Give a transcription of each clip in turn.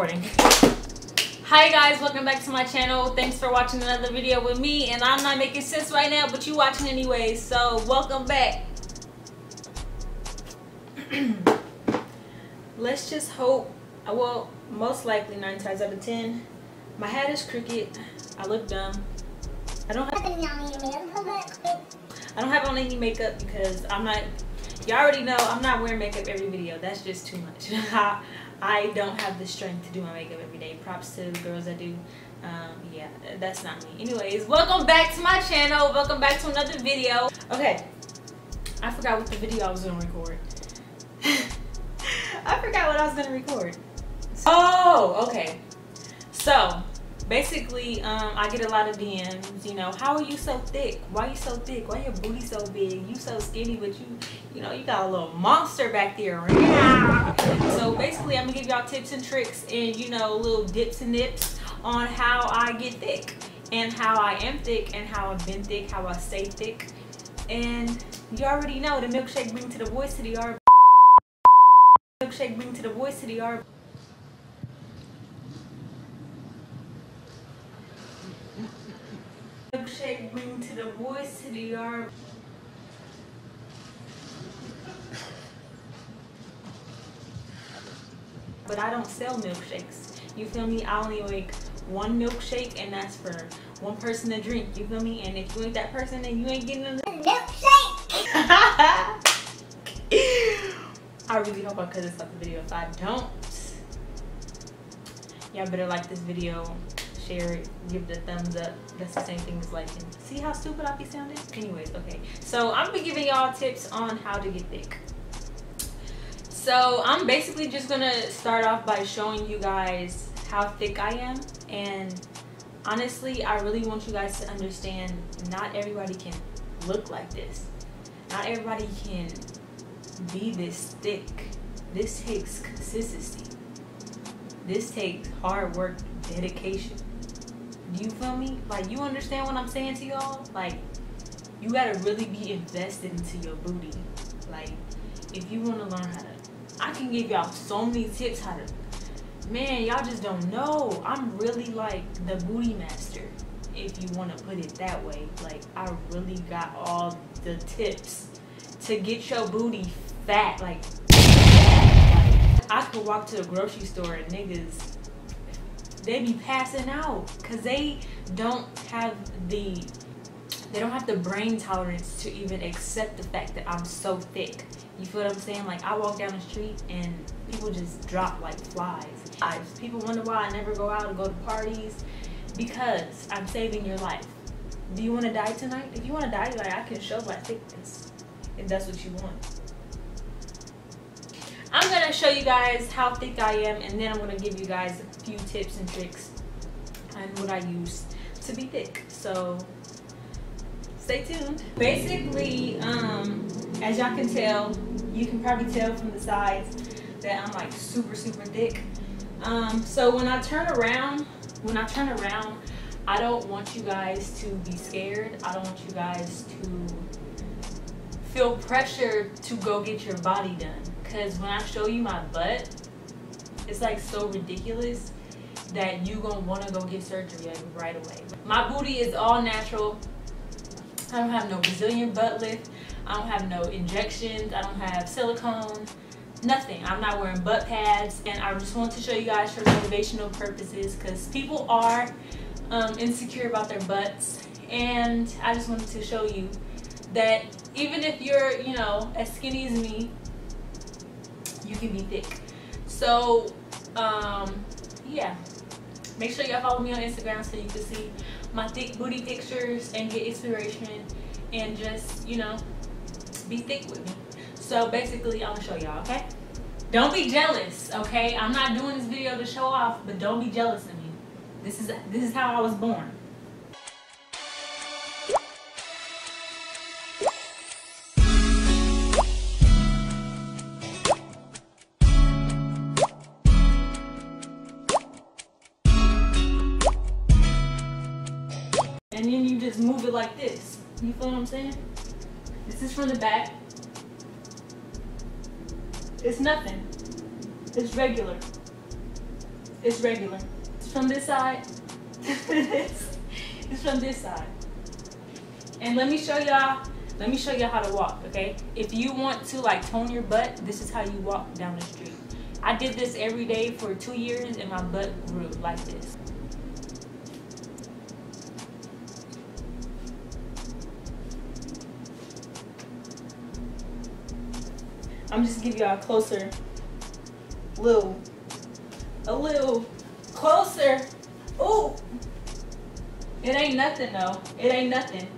recording. Hi guys, welcome back to my channel. Thanks for watching another video with me, and I'm not making sense right now, but you watching anyway, so welcome back. Let's just hope, well, most likely 9 times out of 10, my hat is crooked. I look dumb. I don't have on any makeup because I'm not, you already know I'm not wearing makeup every video. That's just too much. I don't have the strength to do my makeup every day. Props to the girls that do. Yeah, that's not me. Anyways, welcome back to my channel. Welcome back to another video. Okay, I forgot what the video I was gonna record. I forgot what I was gonna record. Oh, okay. So basically, I get a lot of DMs, you know, how are you so thick? Why you so thick? Why your booty so big? You so skinny, but you know, you got a little monster back there. So basically, I'm gonna give y'all tips and tricks and, you know, little dips and nips on how I get thick and how I am thick and how I've been thick, how I stay thick. And you already know the milkshake bring to the voice to the R. Milkshake bring to the voice to the R. Milkshake bring to the voice to the yard. But I don't sell milkshakes. You feel me? I only make one milkshake, and that's for one person to drink. You feel me? And if you ain't that person, then you ain't getting a milkshake. I really hope I cut this off the video. If I don't, y'all better like this video. Share it, give it a thumbs up. That's the same thing as liking. See how stupid I be sounding? Anyways, okay. So I'm gonna be giving y'all tips on how to get thick. So I'm basically just gonna start off by showing you guys how thick I am. And honestly, I really want you guys to understand not everybody can look like this. Not everybody can be this thick. This takes consistency. This takes hard work, dedication. Do you feel me? Like, you understand what I'm saying to y'all? Like, you gotta really be invested into your booty. Like, if you wanna learn how to, I can give y'all so many tips how to, man, y'all just don't know. I'm really like the booty master, if you wanna put it that way. Like, I really got all the tips to get your booty fat. Like, I could walk to the grocery store and niggas, they be passing out because they don't have the brain tolerance to even accept the fact that I'm so thick. You feel what I'm saying? Like, I walk down the street and people just drop like flies. People wonder why I never go out and go to parties, because I'm saving your life. Do you want to die tonight? If you want to die, like, I can show my thickness if that's what you want. I'm going to show you guys how thick I am, and then I'm going to give you guys a few tips and tricks and what I use to be thick. So stay tuned. Basically, as y'all can tell, you can probably tell from the sides that I'm like super thick. So when I turn around, I don't want you guys to be scared. I don't want you guys to feel pressure to go get your body done. Because when I show you my butt, it's like so ridiculous that you gonna want to go get surgery right away. My booty is all natural. I don't have no Brazilian butt lift. I don't have no injections. I don't have silicone. Nothing. I'm not wearing butt pads. And I just want to show you guys for motivational purposes, because people are insecure about their butts. And I just wanted to show you that even if you're, you know, as skinny as me, you can be thick. So yeah, make sure y'all follow me on Instagram so you can see my thick booty pictures and get inspiration and just, you know, be thick with me. So basically, I'm gonna show y'all, okay? Don't be jealous, okay? I'm not doing this video to show off, but don't be jealous of me. This is how I was born. And then you just move it like this. You feel what I'm saying? This is from the back. It's nothing. It's regular. It's regular. It's from this side. It's from this side. And let me show y'all how to walk, okay? If you want to like tone your butt, this is how you walk down the street. I did this every day for 2 years and my butt grew like this. I'm just giving y'all a closer, a little closer. Ooh, it ain't nothing though. It ain't nothing.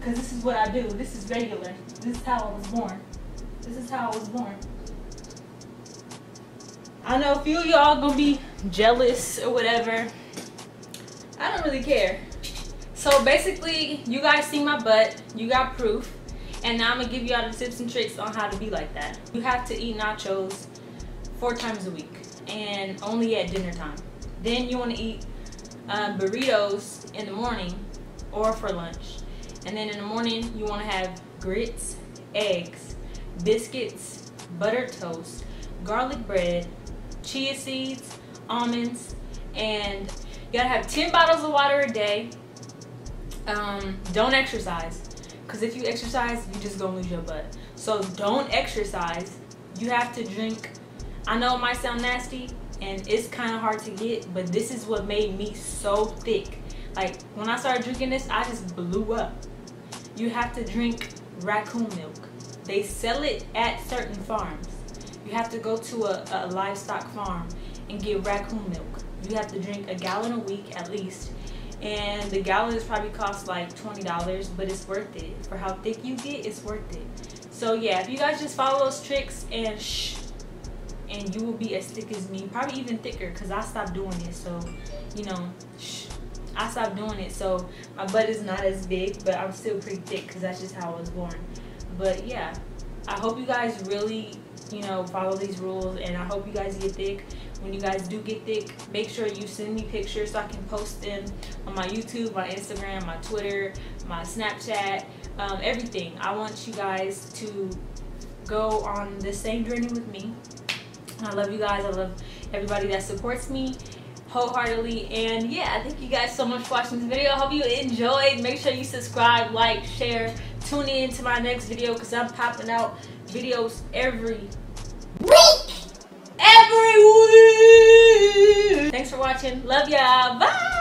Cause this is what I do. This is regular. This is how I was born. This is how I was born. I know a few of y'all gonna be jealous or whatever. I don't really care. So basically, you guys see my butt. You got proof. And now I'm gonna give you all the tips and tricks on how to be like that. You have to eat nachos 4 times a week and only at dinner time. Then you wanna eat burritos in the morning or for lunch. And then in the morning, you wanna have grits, eggs, biscuits, buttered toast, garlic bread, chia seeds, almonds, and you gotta have 10 bottles of water a day. Don't exercise. Because if you exercise, you just gonna lose your butt. So don't exercise. You have to drink. I know it might sound nasty and it's kind of hard to get, but this is what made me so thick. Like when I started drinking this, I just blew up. You have to drink raccoon milk. They sell it at certain farms. You have to go to a livestock farm and get raccoon milk. You have to drink a gallon a week at least. And the gallon is probably cost like $20, but it's worth it. For how thick you get, it's worth it. So yeah, if you guys just follow those tricks and and you will be as thick as me, probably even thicker, because I stopped doing it. So, you know, I stopped doing it. So my butt is not as big, but I'm still pretty thick because that's just how I was born. But yeah, I hope you guys really, you know, follow these rules, and I hope you guys get thick. When you guys do get thick, make sure you send me pictures so I can post them on my YouTube, my Instagram, my Twitter, my Snapchat, everything. I want you guys to go on the same journey with me. I love you guys. I love everybody that supports me wholeheartedly. And yeah, thank you guys so much for watching this video. I hope you enjoyed. Make sure you subscribe, like, share. Tune in to my next video because I'm popping out videos every week. Thanks for watching. Love y'all. Bye.